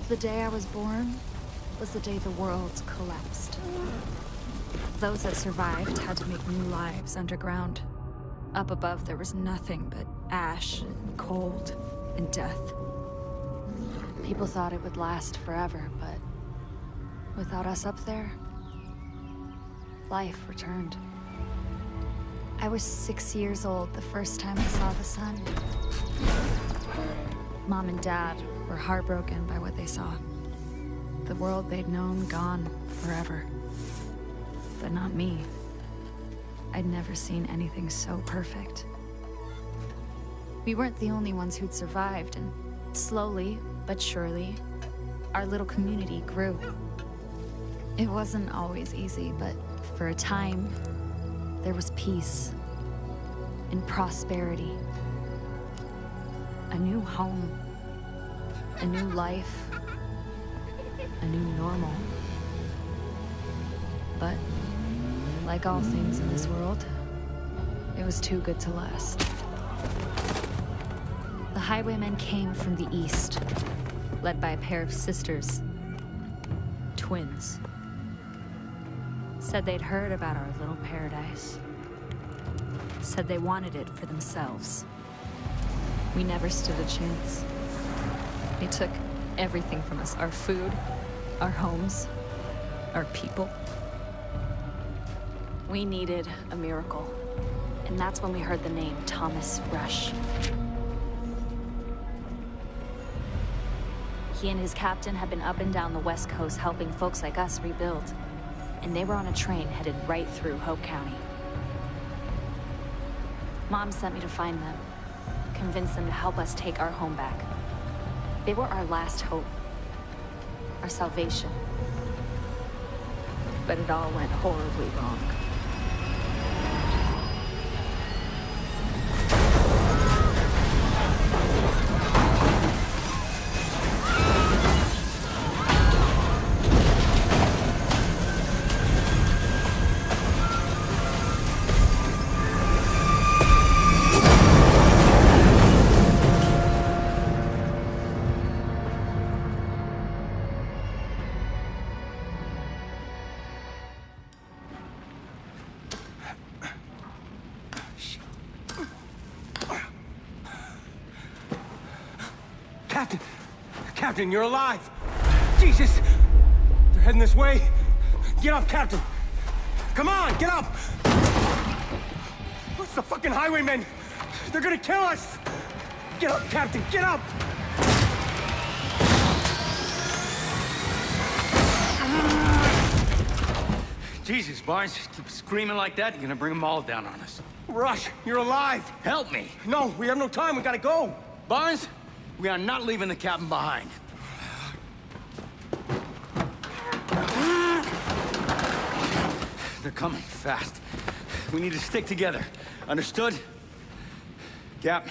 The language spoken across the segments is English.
The day I was born was the day the world collapsed. Those that survived had to make new lives underground. Up above, there was nothing but ash and cold and death. People thought it would last forever, but without us up there, life returned. I was 6 years old the first time I saw the sun. Mom and Dad were heartbroken by what they saw. The world they'd known gone forever. But not me. I'd never seen anything so perfect. We weren't the only ones who'd survived, and slowly but surely, our little community grew. It wasn't always easy, but for a time, there was peace and prosperity. A new home, a new life, a new normal. But like all things in this world, it was too good to last. The Highwaymen came from the east, led by a pair of sisters, twins. Said they'd heard about our little paradise. Said they wanted it for themselves. We never stood a chance. They took everything from us, our food, our homes, our people. We needed a miracle, and that's when we heard the name Thomas Rush. He and his captain had been up and down the West Coast helping folks like us rebuild, and they were on a train headed right through Hope County. Mom sent me to find them, convince them to help us take our home back. They were our last hope, our salvation. But it all went horribly wrong. Captain, you're alive! Jesus! They're heading this way. Get up, Captain! Come on, get up! What's the fucking highwaymen? They're gonna kill us! Get up, Captain, get up! Jesus, Barnes, keep screaming like that, you're gonna bring them all down on us. Rush, you're alive! Help me! No, we have no time, we gotta go! Barnes, we are not leaving the cabin behind. They're coming fast. We need to stick together. Understood? Cap,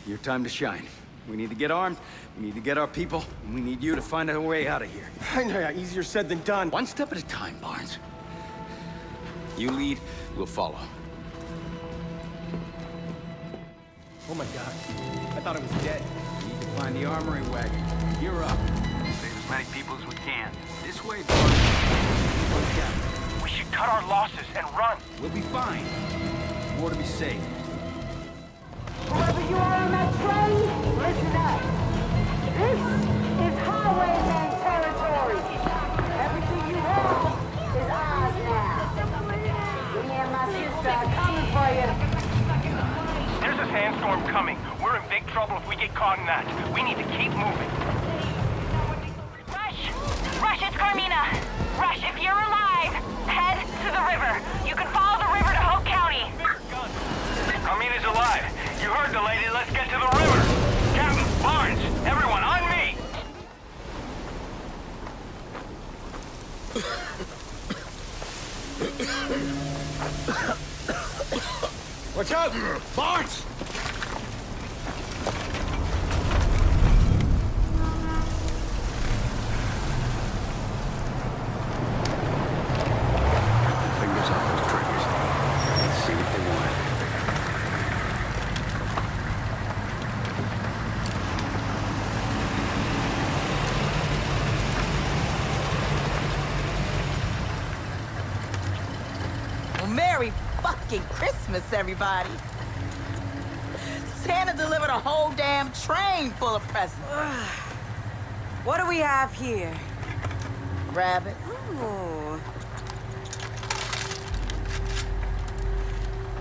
your time to shine. We need to get armed, we need to get our people, and we need you to find a way out of here. I know, easier said than done. One step at a time, Barnes. You lead, we'll follow. Oh my God, I thought it was dead. We need to find the armory wagon. You're up. Save as many people as we can. This way, Barnes. We should cut our losses and run. We'll be fine. More to be safe. Whoever you are on that train, listen up. This is Highwayman territory. Everything you have is ours now. Me and my sister are coming for you. There's a sandstorm coming. We're in big trouble if we get caught in that. We need to keep moving. Rush! Rush, it's Carmina! Rush, if you're alive, head to the river. You can follow the river to Hope County. Carmina's alive. You heard the lady. Let's get to the river. Captain, Barnes, everyone, on me! Watch out! Barnes! Fingers off those triggers. Let's see what they want. fucking Christmas, everybody. Santa delivered a whole damn train full of presents. What do we have here? Rabbits. Ooh.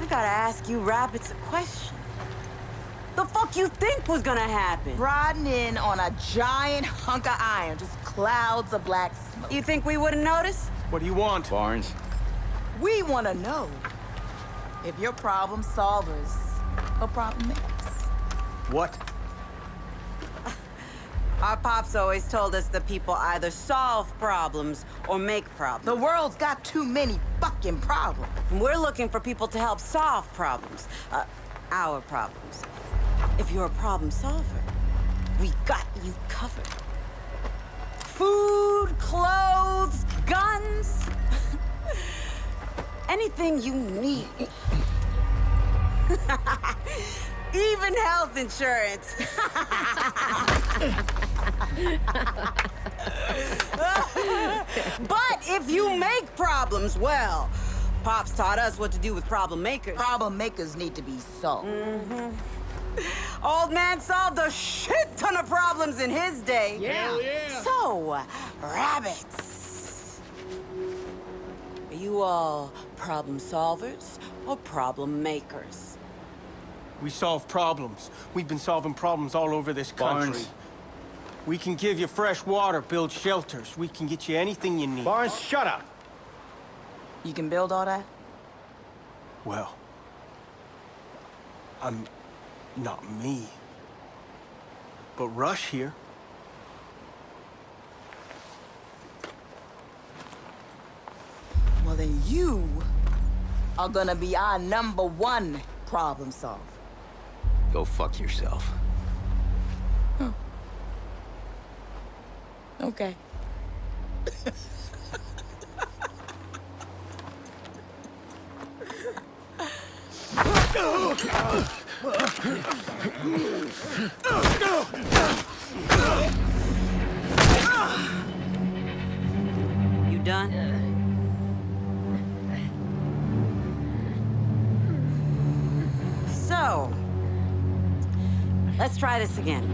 I gotta ask you rabbits a question. The fuck you think was gonna happen? Riding in on a giant hunk of iron, just clouds of black smoke. You think we wouldn't notice? What do you want? Barnes, We want to know if you're problem solvers or problem makers. What? Our pops always told us that people either solve problems or make problems. The world's got too many fucking problems. And we're looking for people to help solve problems. Our problems. If you're a problem solver, we got you covered. Food, clothes, guns. Anything you need. Even health insurance. But if you make problems, well, Pops taught us what to do with problem makers. Problem makers need to be solved. Old man solved a shit ton of problems in his day. Yeah. So, rabbits. Are you all problem solvers or problem makers? We solve problems. We've been solving problems all over this country. Barnes. We can give you fresh water, build shelters. We can get you anything you need. Barnes, shut up. You can build all that? Well, I'm not me. But Rush here. Well, then you are gonna be our #1 problem solver. Go fuck yourself. Okay. You done? So, let's try this again.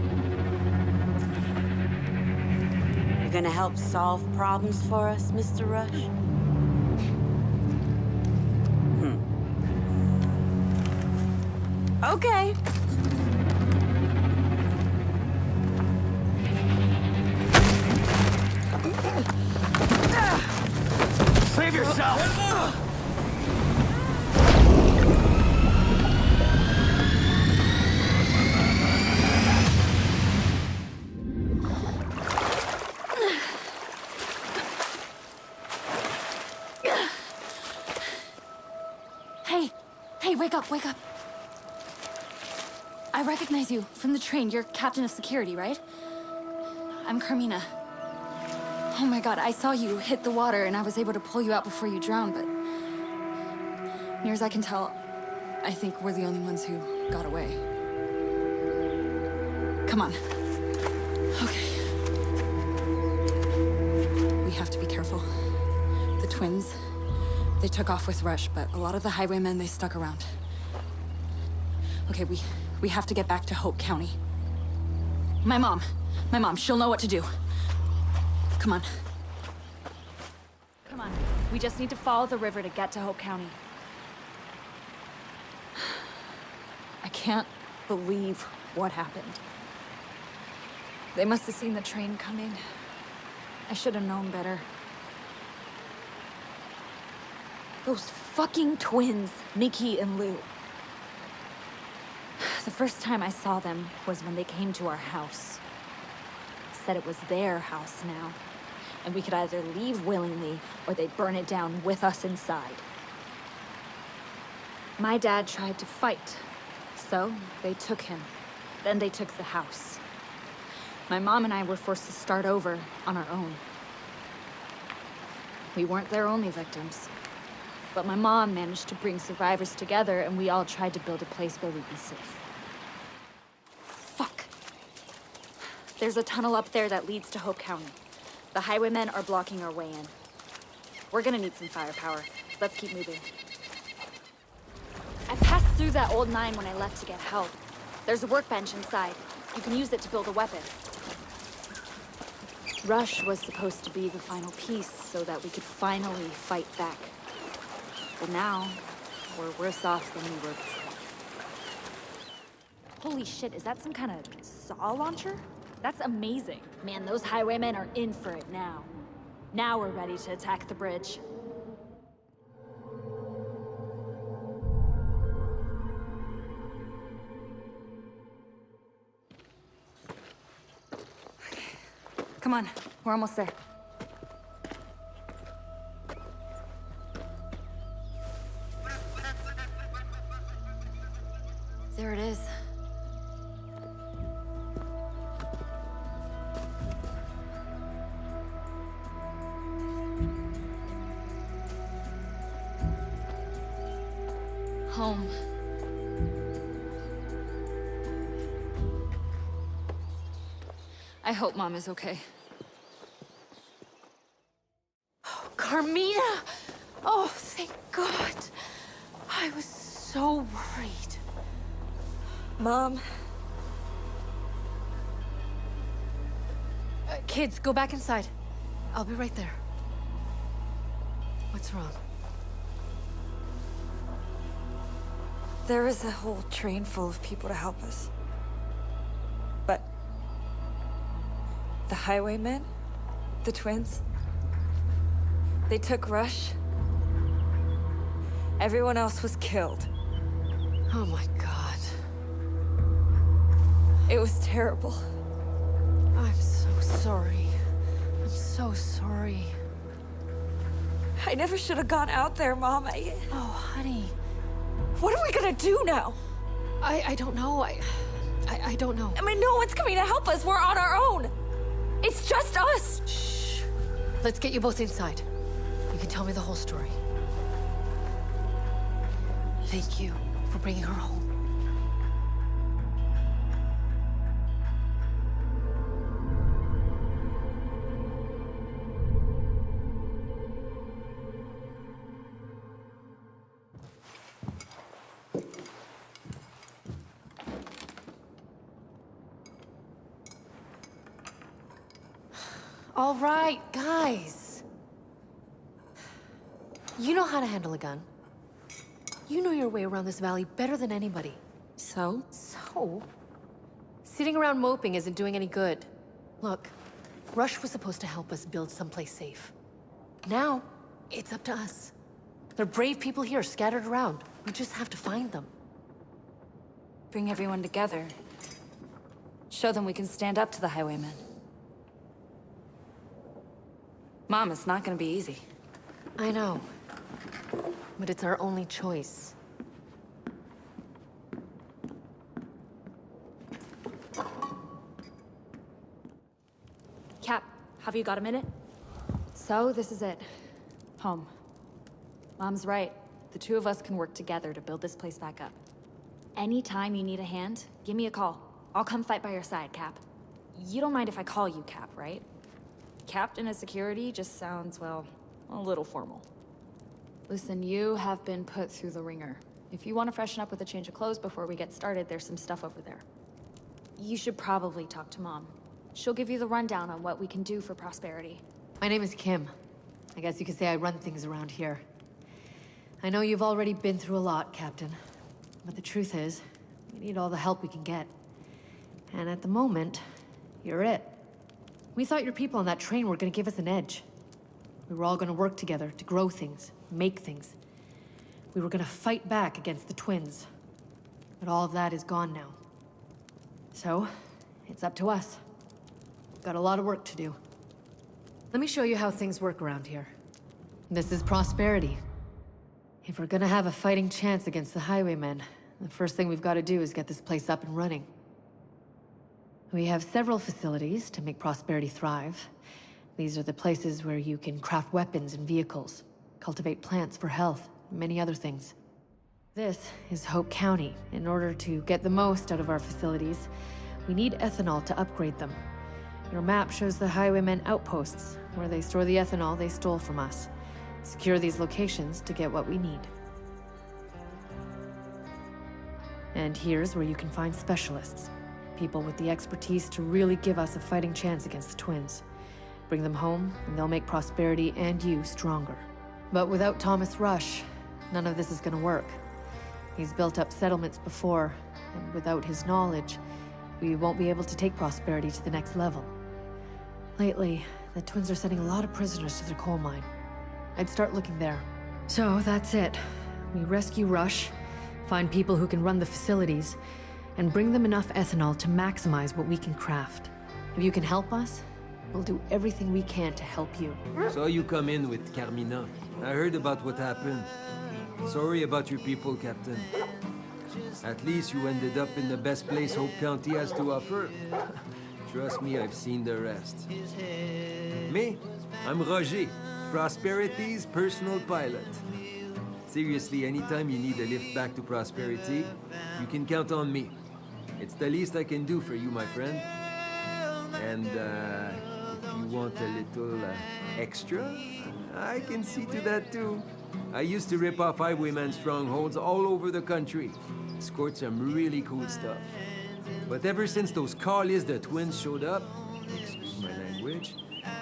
You gonna help solve problems for us, Mr. Rush? Okay. Save yourself! Hey, wake up, wake up. I recognize you from the train. You're captain of security, right? I'm Carmina. Oh my god, I saw you hit the water and I was able to pull you out before you drowned, but... near as I can tell, I think we're the only ones who got away. Come on. Okay. We have to be careful. The twins, they took off with Rush, but a lot of the highwaymen, they stuck around. Okay, we have to get back to Hope County. My mom, she'll know what to do. Come on. Come on. We just need to follow the river to get to Hope County. I can't believe what happened. They must have seen the train coming. I should have known better. Those fucking twins, Nikki and Lou. The first time I saw them was when they came to our house. Said it was their house now, and we could either leave willingly or they'd burn it down with us inside. My dad tried to fight, so they took him. Then they took the house. My mom and I were forced to start over on our own. We weren't their only victims, but my mom managed to bring survivors together and we all tried to build a place where we'd be safe. Fuck. There's a tunnel up there that leads to Hope County. The highwaymen are blocking our way in. We're gonna need some firepower. Let's keep moving. threw that old 9 when I left to get help. There's a workbench inside. You can use it to build a weapon. Rush was supposed to be the final piece so that we could finally fight back. But now, we're worse off than we were before. Holy shit, is that some kind of saw launcher? That's amazing. Man, those highwaymen are in for it now. Now we're ready to attack the bridge. Come on, we're almost there. There it is. Home. I hope Mom is okay. Oh, Carmina! Oh, thank God. I was so worried. Mom. Kids, go back inside. I'll be right there. What's wrong? There is a whole train full of people to help us. But the highwaymen, the twins, they took Rush. Everyone else was killed. Oh my God. It was terrible. I'm so sorry. I'm so sorry. I never should have gone out there, Mom. Oh, honey. What are we gonna do now? I don't know. I don't know. I mean, no one's coming to help us. We're on our own. It's just us. Shh. Let's get you both inside. You can tell me the whole story. Thank you for bringing her home. All right, guys. You know how to handle a gun. You know your way around this valley better than anybody. So? So? Sitting around moping isn't doing any good. Look, Rush was supposed to help us build someplace safe. Now, it's up to us. There are brave people here scattered around. We just have to find them. Bring everyone together. Show them we can stand up to the highwaymen. Mom, it's not gonna be easy. I know. But it's our only choice. Cap, have you got a minute? So, this is it. Home. Mom's right. The two of us can work together to build this place back up. Anytime you need a hand, give me a call. I'll come fight by your side, Cap. You don't mind if I call you Cap, right? Captain of Security just sounds, well, a little formal. Listen, you have been put through the ringer. If you want to freshen up with a change of clothes before we get started, there's some stuff over there. You should probably talk to Mom. She'll give you the rundown on what we can do for Prosperity. My name is Kim. I guess you could say I run things around here. I know you've already been through a lot, Captain. But the truth is, we need all the help we can get. And at the moment, you're it. We thought your people on that train were gonna give us an edge. We were all gonna work together to grow things, make things. We were gonna fight back against the twins. But all of that is gone now. So, it's up to us. We've got a lot of work to do. Let me show you how things work around here. This is Prosperity. If we're gonna have a fighting chance against the highwaymen, the first thing we've got to do is get this place up and running. We have several facilities to make Prosperity thrive. These are the places where you can craft weapons and vehicles, cultivate plants for health, and many other things. This is Hope County. In order to get the most out of our facilities, we need ethanol to upgrade them. Your map shows the highwaymen outposts, where they store the ethanol they stole from us. Secure these locations to get what we need. And here's where you can find specialists. People with the expertise to really give us a fighting chance against the twins. Bring them home, and they'll make Prosperity and you stronger. But without Thomas Rush, none of this is gonna work. He's built up settlements before, and without his knowledge, we won't be able to take Prosperity to the next level. Lately, the twins are sending a lot of prisoners to their coal mine. I'd start looking there. So that's it. We rescue Rush, find people who can run the facilities, and bring them enough ethanol to maximize what we can craft. If you can help us, we'll do everything we can to help you. Saw you come in with Carmina. I heard about what happened. Sorry about your people, Captain. At least you ended up in the best place Hope County has to offer. Trust me, I've seen the rest. Me? I'm Roger, Prosperity's personal pilot. Seriously, anytime you need a lift back to Prosperity, you can count on me. It's the least I can do for you, my friend. And, if you want a little, extra, I can see to that too. I used to rip off highwayman strongholds all over the country. Scored some really cool stuff. But ever since those Carlys the twins showed up, excuse my language,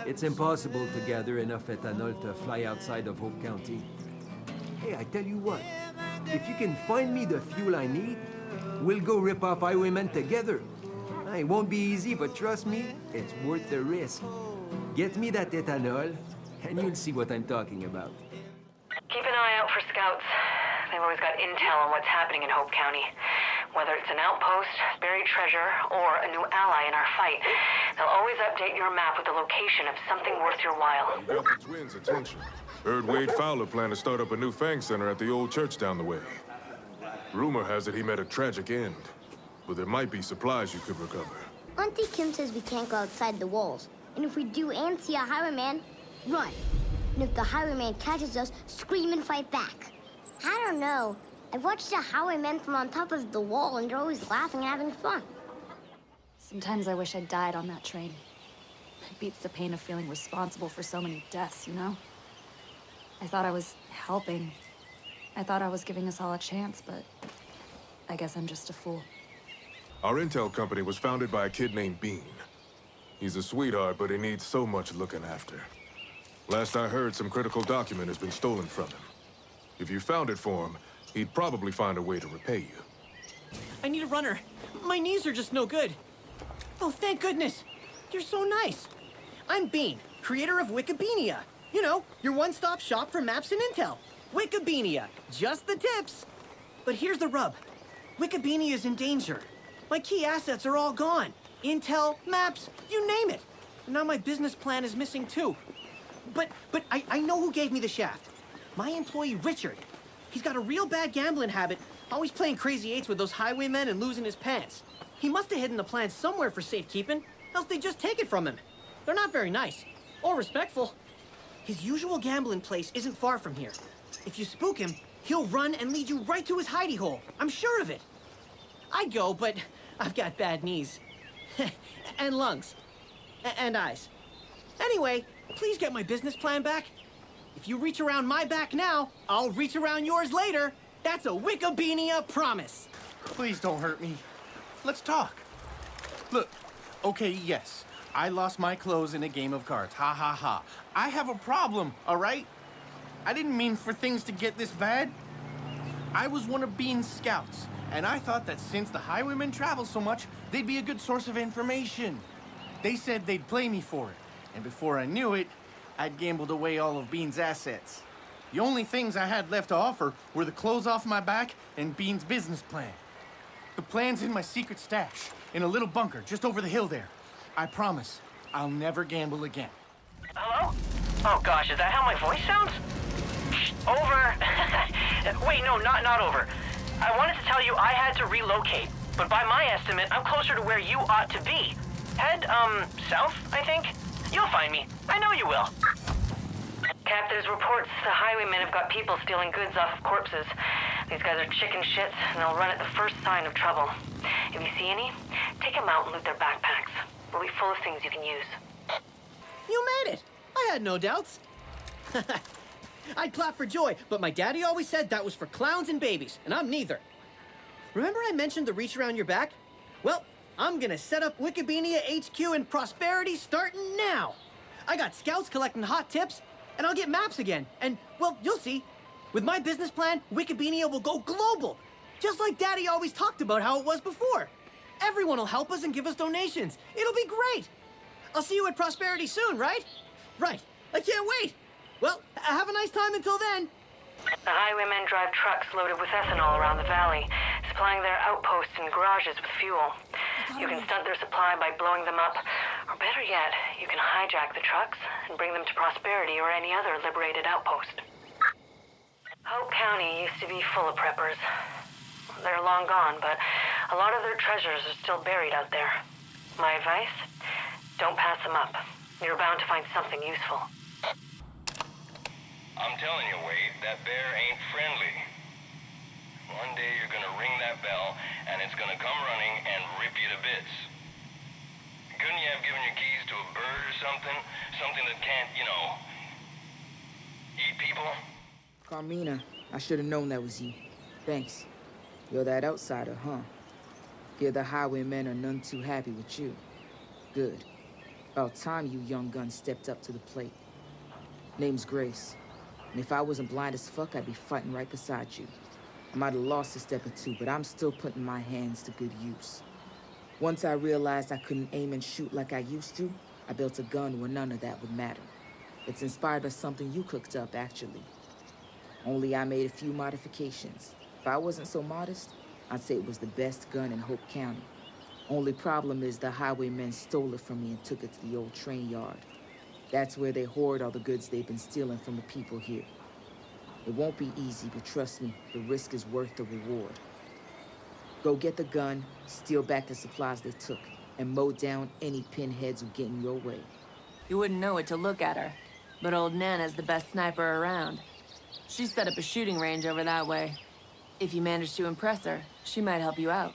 it's impossible to gather enough ethanol to fly outside of Hope County. Hey, I tell you what, if you can find me the fuel I need, we'll go rip off highwaymen together. It won't be easy, but trust me, it's worth the risk. Get me that ethanol, and you'll see what I'm talking about. Keep an eye out for scouts. They've always got intel on what's happening in Hope County. Whether it's an outpost, buried treasure, or a new ally in our fight, they'll always update your map with the location of something worth your while. You got the twins' attention. Heard Wade Fowler plan to start up a new Fang Center at the old church down the way. Rumor has it he met a tragic end, but there might be supplies you could recover. Auntie Kim says we can't go outside the walls, and if we do and see a highwayman, run. And if the highwayman catches us, scream and fight back. I don't know. I've watched the highwaymen from on top of the wall, and they're always laughing and having fun. Sometimes I wish I'd died on that train. It beats the pain of feeling responsible for so many deaths, you know? I thought I was helping. I thought I was giving us all a chance, but I guess I'm just a fool. Our intel company was founded by a kid named Bean. He's a sweetheart, but he needs so much looking after. Last I heard, some critical document has been stolen from him. If you found it for him, he'd probably find a way to repay you. I need a runner. My knees are just no good. Oh, thank goodness. You're so nice. I'm Bean, creator of Wikibeania. You know, your one-stop shop for maps and intel. Wikibeania, just the tips. But here's the rub. Wikibeania is in danger. My key assets are all gone. Intel, maps, you name it. And now my business plan is missing too. But I know who gave me the shaft. My employee, Richard. He's got a real bad gambling habit, always playing crazy eights with those highwaymen and losing his pants. He must have hidden the plan somewhere for safekeeping, else they just take it from him. They're not very nice, or respectful. His usual gambling place isn't far from here. If you spook him, he'll run and lead you right to his hidey hole. I'm sure of it. I'd go, but I've got bad knees. And lungs. And eyes. Anyway, please get my business plan back. If you reach around my back now, I'll reach around yours later. That's a Wikibeania promise. Please don't hurt me. Let's talk. Look, okay, yes, I lost my clothes in a game of cards. Ha ha ha. I have a problem, all right? I didn't mean for things to get this bad. I was one of Bean's scouts, and I thought that since the highwaymen travel so much, they'd be a good source of information. They said they'd play me for it, and before I knew it, I'd gambled away all of Bean's assets. The only things I had left to offer were the clothes off my back and Bean's business plan. The plan's in my secret stash, in a little bunker just over the hill there. I promise, I'll never gamble again. Hello? Oh gosh, is that how my voice sounds? Over. Wait, no, not over. I wanted to tell you I had to relocate, but by my estimate, I'm closer to where you ought to be. Head, south, I think? You'll find me. I know you will. Cap, there's reports the highwaymen have got people stealing goods off of corpses. These guys are chicken shits, and they'll run at the first sign of trouble. If you see any, take them out and loot their backpacks. They'll be full of things you can use. You made it! I had no doubts. I'd clap for joy, but my daddy always said that was for clowns and babies, and I'm neither. remember I mentioned the reach around your back? Well, I'm gonna set up Wikibeania HQ in Prosperity starting now. I got scouts collecting hot tips, and I'll get maps again. And, well, you'll see. With my business plan, Wikibeania will go global. Just like Daddy always talked about how it was before. Everyone will help us and give us donations. It'll be great. I'll see you at Prosperity soon, right? Right. I can't wait. Well, have a nice time until then. The highwaymen drive trucks loaded with ethanol around the valley, supplying their outposts and garages with fuel. You can stunt their supply by blowing them up, or better yet, you can hijack the trucks and bring them to Prosperity or any other liberated outpost. Hope County used to be full of preppers. They're long gone, but a lot of their treasures are still buried out there. My advice? Don't pass them up. You're bound to find something useful. I'm telling you, Wade, that bear ain't friendly. One day you're gonna ring that bell, and it's gonna come running and rip you to bits. Couldn't you have given your keys to a bird or something? Something that can't, you know, eat people? Carmina, I should have known that was you. Thanks. You're that outsider, huh? Hear the highwaymen are none too happy with you. Good. About time you young guns stepped up to the plate. Name's Grace. And if I wasn't blind as fuck, I'd be fighting right beside you. I might have lost a step or two, but I'm still putting my hands to good use. Once I realized I couldn't aim and shoot like I used to, I built a gun where none of that would matter. It's inspired by something you cooked up, actually. Only I made a few modifications. If I wasn't so modest, I'd say it was the best gun in Hope County. Only problem is the highwaymen stole it from me and took it to the old train yard. That's where they hoard all the goods they've been stealing from the people here. It won't be easy, but trust me, the risk is worth the reward. Go get the gun, steal back the supplies they took, and mow down any pinheads who get in your way. You wouldn't know it to look at her, but old Nana's the best sniper around. She set up a shooting range over that way. If you manage to impress her, she might help you out.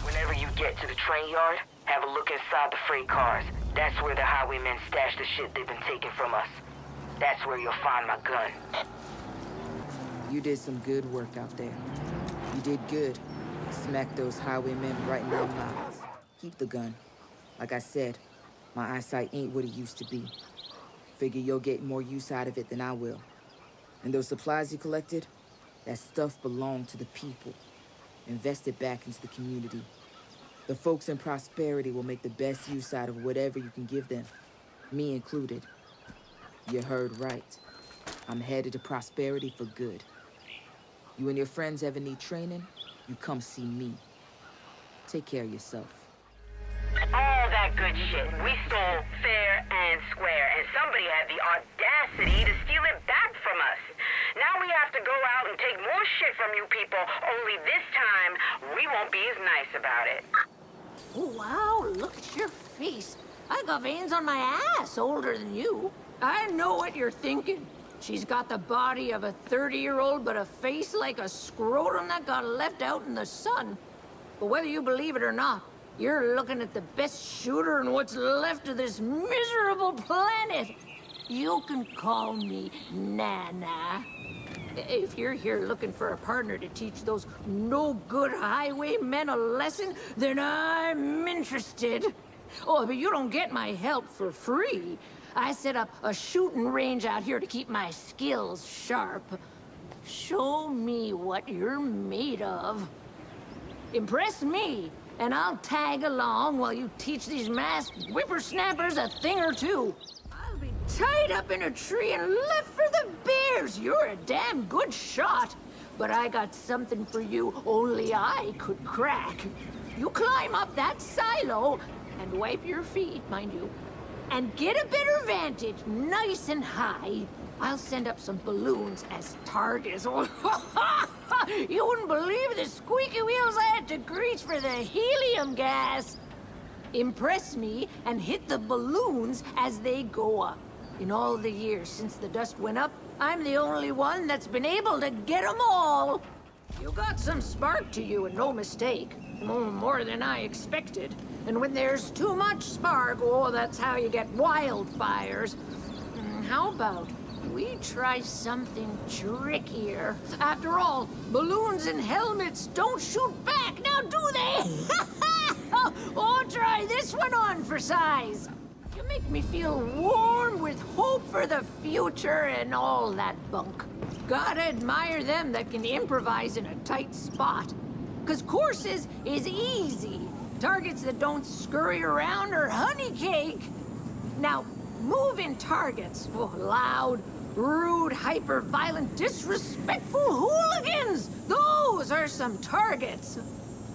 Whenever you get to the train yard, have a look inside the freight cars. That's where the highwaymen stash the shit they've been taking from us. That's where you'll find my gun. You did some good work out there. You did good. Smack those highwaymen right in their mouths. Keep the gun. Like I said, my eyesight ain't what it used to be. Figure you'll get more use out of it than I will. And those supplies you collected, that stuff belonged to the people. Invest it back into the community. The folks in Prosperity will make the best use out of whatever you can give them, me included. You heard right. I'm headed to Prosperity for good. You and your friends ever need training, you come see me. Take care of yourself. All that good shit. We stole fair and square, and somebody had the audacity to steal it back from us. Now we have to go out and take more shit from you people, only this time, we won't be as nice about it. Oh, wow, look at your face. I got veins on my ass older than you. I know what you're thinking. She's got the body of a 30-year-old, but a face like a scrotum that got left out in the sun. But whether you believe it or not, you're looking at the best shooter in what's left of this miserable planet. You can call me Nana. If you're here looking for a partner to teach those no-good highwaymen a lesson, then I'm interested. Oh, but you don't get my help for free. I set up a shooting range out here to keep my skills sharp. Show me what you're made of. Impress me, and I'll tag along while you teach these masked whippersnappers a thing or two. I'll be tied up in a tree and left for the bears. You're a damn good shot, but I got something for you only I could crack. You climb up that silo and wipe your feet, mind you, and get a better vantage, nice and high. I'll send up some balloons as targets. You wouldn't believe the squeaky wheels I had to grease for the helium gas. Impress me and hit the balloons as they go up. In all the years since the dust went up, I'm the only one that's been able to get them all. You got some spark to you, and no mistake. More than I expected. And when there's too much spark, oh, that's how you get wildfires. How about we try something trickier. After all, balloons and helmets don't shoot back, now do they? Oh, try this one on for size. You make me feel warm with hope for the future and all that bunk. Gotta admire them that can improvise in a tight spot. 'Cause courses is easy. Targets that don't scurry around are honey cake. Now, moving targets, loud, rude, hyper-violent, disrespectful hooligans, those are some targets.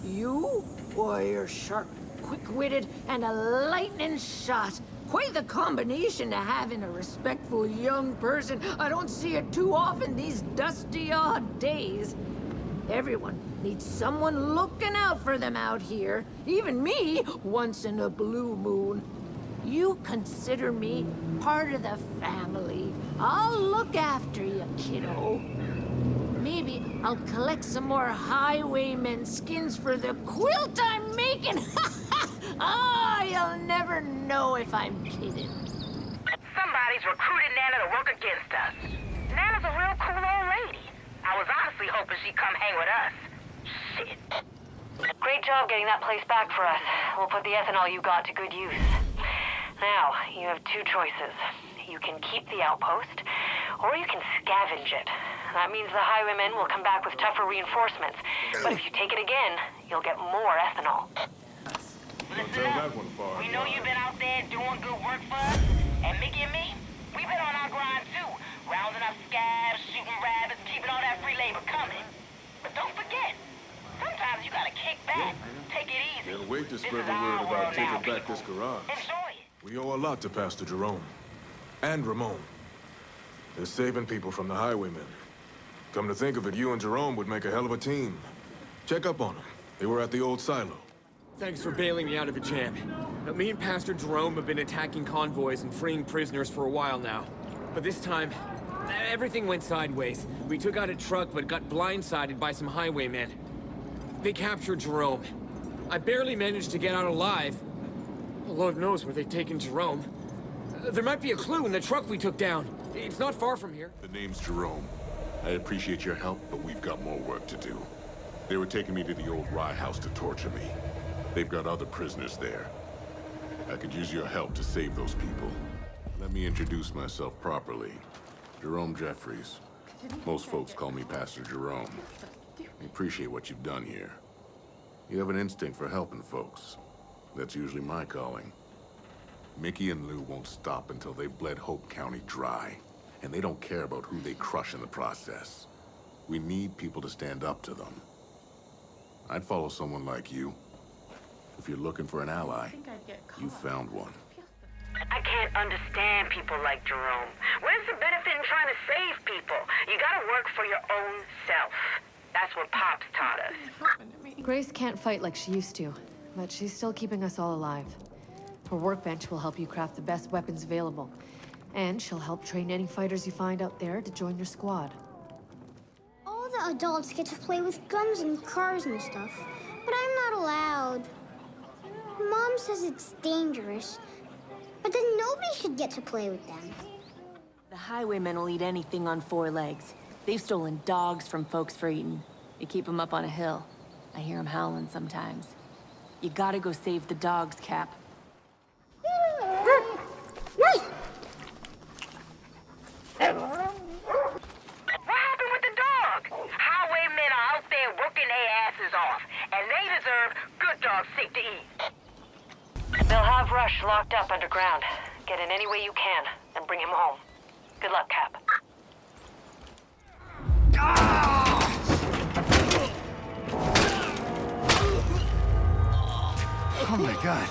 You? Boy, you're sharp, quick-witted, and a lightning shot. Quite the combination to have in a respectful young person. I don't see it too often these dusty odd days. Everyone needs someone looking out for them out here. Even me, once in a blue moon. You consider me part of the family. I'll look after you, kiddo. Maybe I'll collect some more highwaymen skins for the quilt I'm making. You'll never know if I'm kidding. Somebody's recruited Nana to work against us. Nana's a real cool old lady. I was honestly hoping she'd come hang with us. Shit. Great job getting that place back for us. We'll put the ethanol you got to good use. Now, you have two choices. You can keep the outpost, or you can scavenge it. That means the highwaymen will come back with tougher reinforcements. But if you take it again, you'll get more ethanol. Listen up. We know you've been out there doing good work for us. And Mickey and me, we've been on our grind too. Rounding up scabs, shooting rabbits, keeping all that free labor coming. But don't forget, sometimes you gotta kick back, take it easy. Can't wait to spread the word about taking back this garage. We owe a lot to Pastor Jerome. And Ramon. They're saving people from the highwaymen. Come to think of it, you and Jerome would make a hell of a team. Check up on them. They were at the old silo. Thanks for bailing me out of a jam. Me and Pastor Jerome have been attacking convoys and freeing prisoners for a while now. But this time, everything went sideways. We took out a truck but got blindsided by some highwaymen. They captured Jerome. I barely managed to get out alive. Lord knows where they've taken Jerome. There might be a clue in the truck we took down. It's not far from here. The name's Jerome. I appreciate your help, but we've got more work to do. They were taking me to the old Rye House to torture me. They've got other prisoners there. I could use your help to save those people. Let me introduce myself properly. Jerome Jeffries. Most folks call me Pastor Jerome. I appreciate what you've done here. You have an instinct for helping folks. That's usually my calling. Mickey and Lou won't stop until they've bled Hope County dry. And they don't care about who they crush in the process. We need people to stand up to them. I'd follow someone like you. If you're looking for an ally, you found one. I can't understand people like Jerome. Where's the benefit in trying to save people? You gotta work for your own self. That's what Pops taught us. Grace can't fight like she used to, but she's still keeping us all alive. Her workbench will help you craft the best weapons available, and she'll help train any fighters you find out there to join your squad. All the adults get to play with guns and cars and stuff, but I'm not allowed. Mom says it's dangerous, but then nobody should get to play with them. The highwaymen will eat anything on four legs. They've stolen dogs from folks for eating. You keep them up on a hill. I hear them howling sometimes. You gotta go save the dogs, Cap. What happened with the dog? Highwaymen are out there working their asses off, and they deserve good dog sick to eat. They'll have Rush locked up underground. Get in any way you can, and bring him home. Good luck, Cap. Oh my God.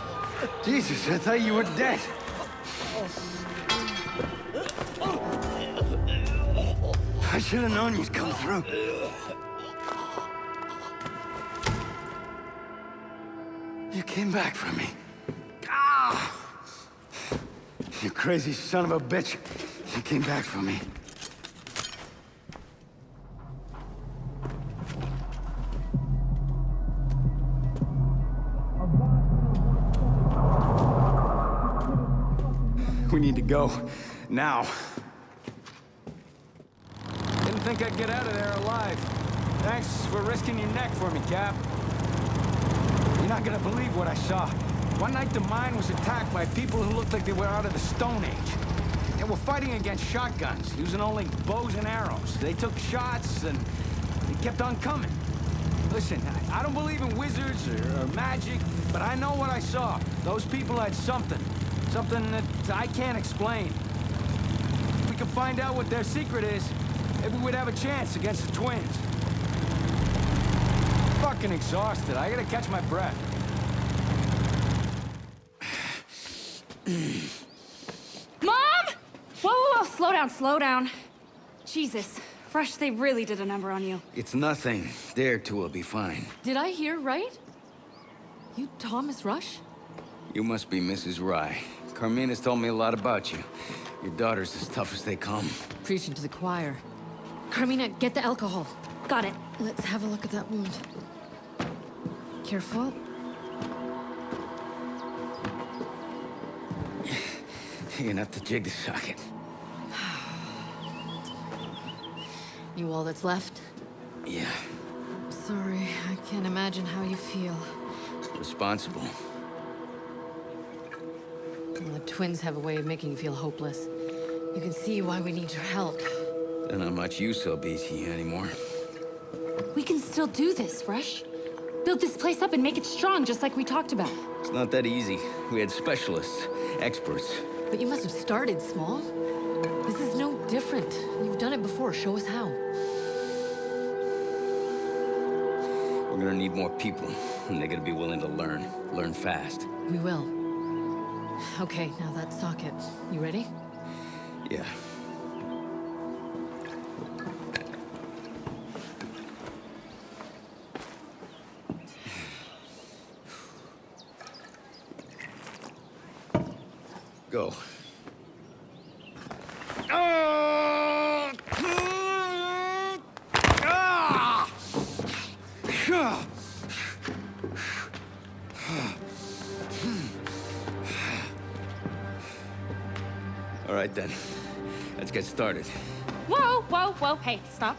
Jesus, I thought you were dead. I should have known you'd come through. You came back for me. Ah! You crazy son of a bitch. You came back for me. We need to go. Now. think I'd get out of there alive. Thanks for risking your neck for me, Cap. You're not gonna believe what I saw. One night the mine was attacked by people who looked like they were out of the Stone Age. They were fighting against shotguns, using only bows and arrows. They took shots and they kept on coming. Listen, I don't believe in wizards or magic, but I know what I saw. Those people had something. Something that I can't explain. If we could find out what their secret is, maybe we'd have a chance against the twins. Fucking exhausted. I gotta catch my breath. Mom! Whoa, slow down, slow down. Jesus, Fresh, they really did a number on you. It's nothing. Dare to will be fine. Did I hear right? You Thomas Rush? You must be Mrs. Rye. Carmina's told me a lot about you. Your daughter's as tough as they come. Preaching to the choir. Carmina, get the alcohol. Got it. Let's have a look at that wound. Careful. You're gonna have to jig the socket. You all that's left? Yeah. Sorry, I can't imagine how you feel. Responsible. Well, the twins have a way of making you feel hopeless. You can see why we need your help. They're not much use I'll be to you anymore. We can still do this, Fresh. Build this place up and make it strong, just like we talked about. It's not that easy. We had specialists, experts. But you must have started small. This is no different. You've done it before. Show us how. We're gonna need more people, and they're gonna be willing to learn. Learn fast. We will. Okay, now that socket. You ready? Yeah. Go. All right, then. Let's get started. Whoa, whoa, whoa. Hey, stop.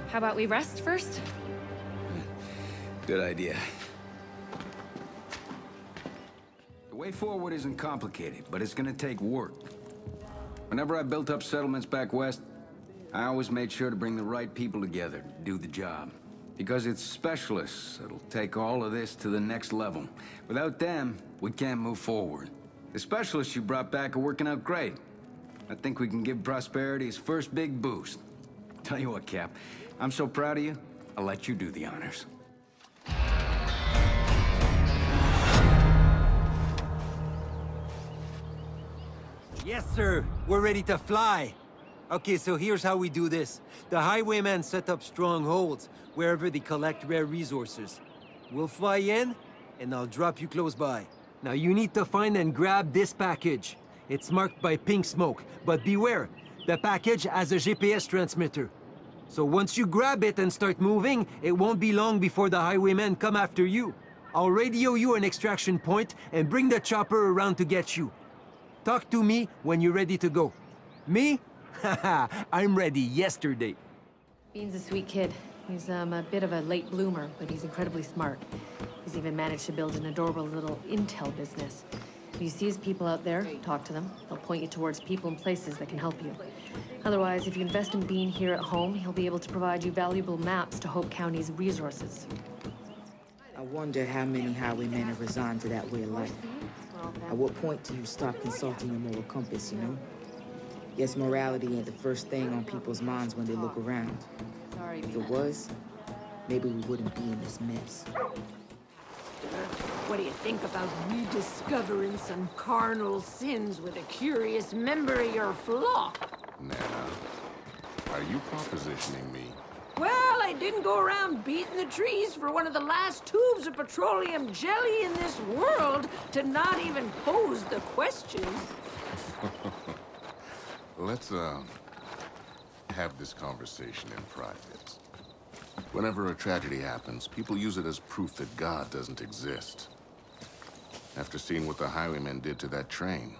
How about we rest first? Good idea. The way forward isn't complicated, but it's gonna take work. Whenever I built up settlements back west, I always made sure to bring the right people together to do the job. Because it's specialists that'll take all of this to the next level. Without them, we can't move forward. The specialists you brought back are working out great. I think we can give Prosperity its first big boost. Tell you what, Cap, I'm so proud of you, I'll let you do the honors. Yes, sir. We're ready to fly. Okay, so here's how we do this. The highwaymen set up strongholds wherever they collect rare resources. We'll fly in, and I'll drop you close by. Now you need to find and grab this package. It's marked by pink smoke, but beware, the package has a GPS transmitter. So once you grab it and start moving, it won't be long before the highwaymen come after you. I'll radio you an extraction point and bring the chopper around to get you. Talk to me when you're ready to go. Me? Haha, I'm ready yesterday. Bean's a sweet kid. He's a bit of a late bloomer, but he's incredibly smart. He's even managed to build an adorable little intel business. If you see his people out there, talk to them. They'll point you towards people and places that can help you. Otherwise, if you invest in Bean here at home, he'll be able to provide you valuable maps to Hope County's resources. I wonder how many highwaymen have resigned to that way of life. At what point do you stop consulting a moral compass, you know? Guess morality ain't the first thing on people's minds when they look around. If it was, maybe we wouldn't be in this mess. What do you think about rediscovering some carnal sins with a curious member of your flock? Nana, are you propositioning me? Well, I didn't go around beating the trees for one of the last tubes of petroleum jelly in this world to not even pose the question. Let's, have this conversation in private. Whenever a tragedy happens, people use it as proof that God doesn't exist. After seeing what the highwaymen did to that train,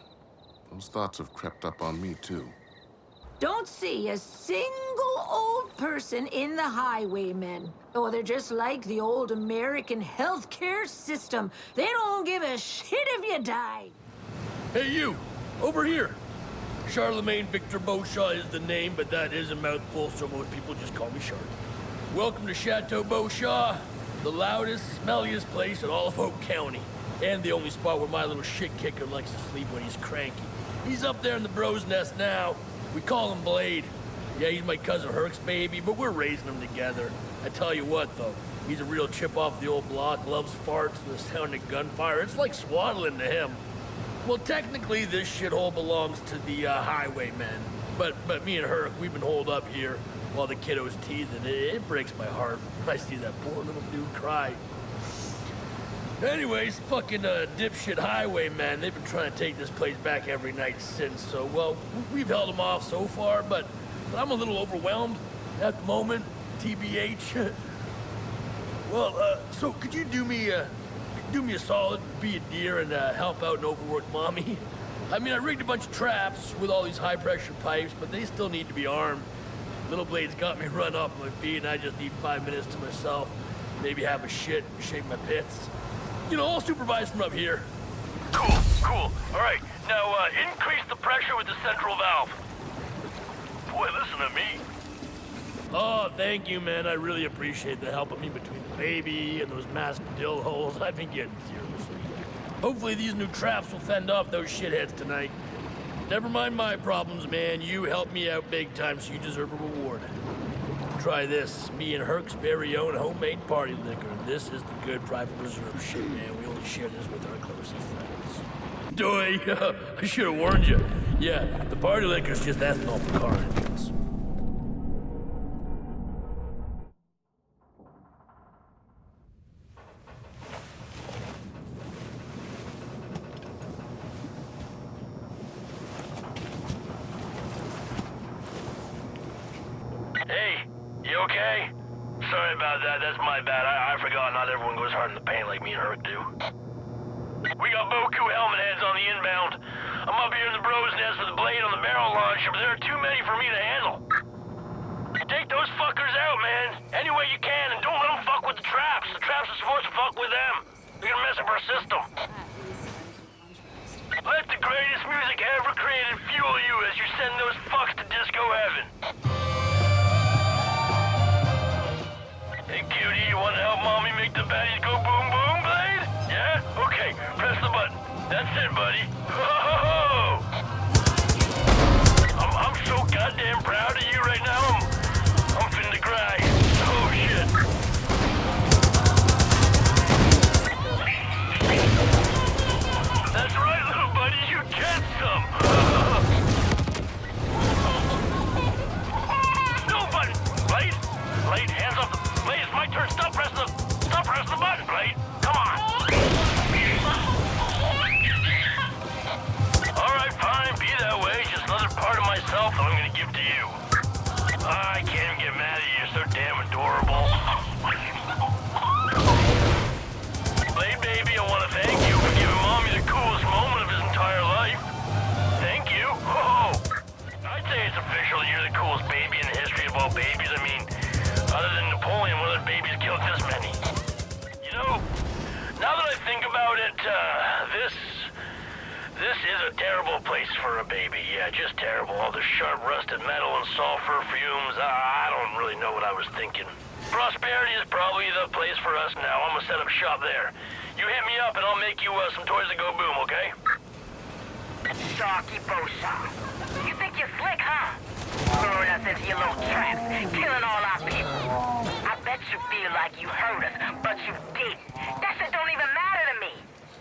those thoughts have crept up on me, too. don't see a single old person in the highwaymen. Oh, they're just like the old American healthcare system. They don't give a shit if you die. Hey, you! Over here! Charlemagne Victor Beauchamp is the name, but that is a mouthful, so most people just call me Shark. Welcome to Chateau Beauchamp, the loudest, smelliest place in all of Hope County. And the only spot where my little shit kicker likes to sleep when he's cranky. He's up there in the Bro's Nest now. We call him Blade. Yeah, he's my cousin Herc's baby, but we're raising him together. I tell you what, though, he's a real chip off the old block, loves farts and the sound of gunfire. It's like swaddling to him. Well, technically, this shithole belongs to the highwaymen. But me and Herc, we've been holed up here while the kiddo's teething. It breaks my heart when I see that poor little dude cry. Anyways, fucking dipshit highwaymen, they've been trying to take this place back every night since, so, well, we've held them off so far, but I'm a little overwhelmed at the moment, TBH. Well, so could you do me a solid, be a dear, and help out an overworked mommy? I mean, I rigged a bunch of traps with all these high-pressure pipes, but they still need to be armed. Little Blade's got me run off my feet, and I just need 5 minutes to myself. Maybe have a shit, shake my pits. You know, I'll supervise from up here. Cool. All right, now, increase the pressure with the central valve. Boy, listen to me. Oh, thank you, man. I really appreciate the help of me between the baby and those masked dill holes I've been getting, seriously. Hopefully these new traps will fend off those shitheads tonight. Never mind my problems, man. You helped me out big time, so you deserve a reward. Try this. Me and Herc's very own homemade party liquor. This is the good private reserve shit, man. We only share this with our closest friends. Doy, I should have warned you. Yeah, the party liquor's just ethanol for car engines. Hey, you okay? Sorry about that, that's my bad. I forgot not everyone goes hard in the paint like me and Herc do. We got Boku helmet heads on the inbound. I'm up here in the Bro's Nest with the Blade on the barrel launcher, but there are too many for me to handle. Take those fuckers out, man. Any way you can, and don't let them fuck with the traps. The traps are supposed to fuck with them. They're gonna mess up our system. Let the greatest music ever created fuel you as you send those fucks to disco heaven. Hey, cutie, you want to help mommy make the baddies go boom boom, Blade? Yeah? Okay, press the button. That's it, buddy. Ho-ho-ho! I'm so goddamn proud of you right now. I'm finna cry. Oh, shit. That's right, little buddy. You get some. No button. Blade, hands off the... Blade, it's my turn. Stop pressing the button, Blade. Come on. All right, fine. Be that way. Just another part of myself that I'm gonna give to you. I can't even get mad at you. You're so damn adorable. Blade, baby, I want to thank you for giving Mommy the coolest moment of his entire life. Thank you. Oh, I'd say it's official. You're the coolest baby in the history of all babies. I mean, other than Napoleon, what other babies killed this many? You know, now that I think about it, this is a terrible place for a baby. Yeah, just terrible. All the sharp rusted metal and sulfur fumes. I don't really know what I was thinking. Prosperity is probably the place for us now. I'm gonna set up shop there. You hit me up and I'll make you some toys that go boom, okay? Sharky Beauchamp. You think you're slick, huh? Throwing us into your little traps, killing all our people. I bet you feel like you hurt us, but you didn't. That shit don't even matter to me.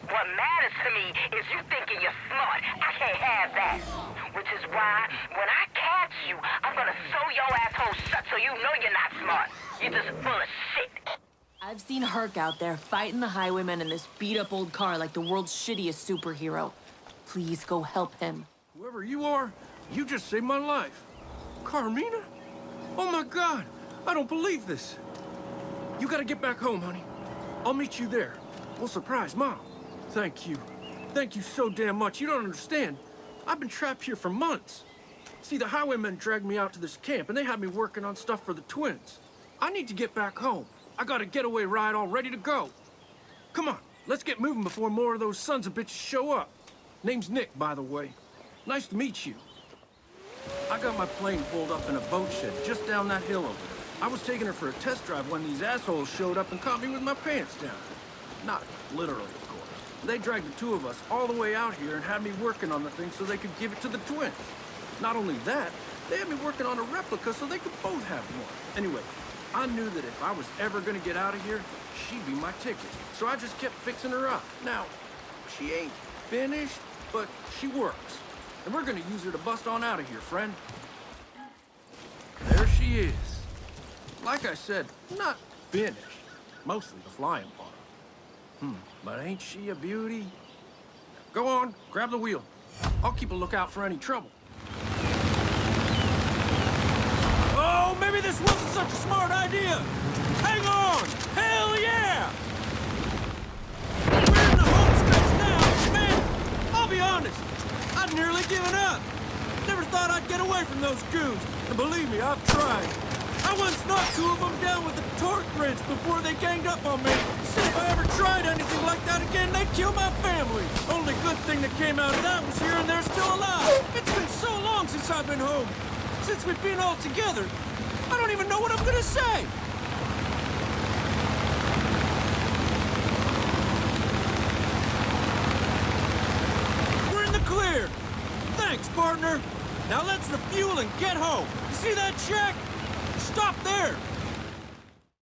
What matters to me is you thinking you're smart. I can't have that. Which is why, when I catch you, I'm gonna sew your asshole shut so you know you're not smart. You're just full of shit. I've seen Herc out there fighting the highwaymen in this beat-up old car like the world's shittiest superhero. Please go help him. Whoever you are, you just saved my life. Carmina? Oh my God, I don't believe this. You gotta get back home, honey. I'll meet you there. We'll surprise Mom. Thank you. Thank you so damn much. You don't understand. I've been trapped here for months. See, the highwaymen dragged me out to this camp, and they had me working on stuff for the twins. I need to get back home. I got a getaway ride all ready to go. Come on, let's get moving before more of those sons of bitches show up. Name's Nick, by the way. Nice to meet you. I got my plane pulled up in a boat shed just down that hill over there. I was taking her for a test drive when these assholes showed up and caught me with my pants down. Not literally, of course. They dragged the two of us all the way out here and had me working on the thing so they could give it to the twins. Not only that, they had me working on a replica so they could both have one. Anyway, I knew that if I was ever gonna get out of here, she'd be my ticket. So I just kept fixing her up. Now, she ain't finished, but she works. And we're gonna use her to bust on out of here, friend. There she is. Like I said, not finished. Mostly the flying part. But ain't she a beauty? Go on, grab the wheel. I'll keep a lookout for any trouble. Oh, maybe this wasn't such a smart idea. Hang on! Hell yeah! We're in the home stretch now, man. I'll be honest, I'd nearly given up. Never thought I'd get away from those goons. And believe me, I've tried. I once knocked two of them down with a torque wrench before they ganged up on me. Said if I ever tried anything like that again, they'd kill my family. Only good thing that came out of that was hearing they're still alive. It's been so long since I've been home. Since we've been all together. I don't even know what I'm gonna say. We're in the clear. Thanks, partner. Now let's refuel and get home. You see that shack? Stop there!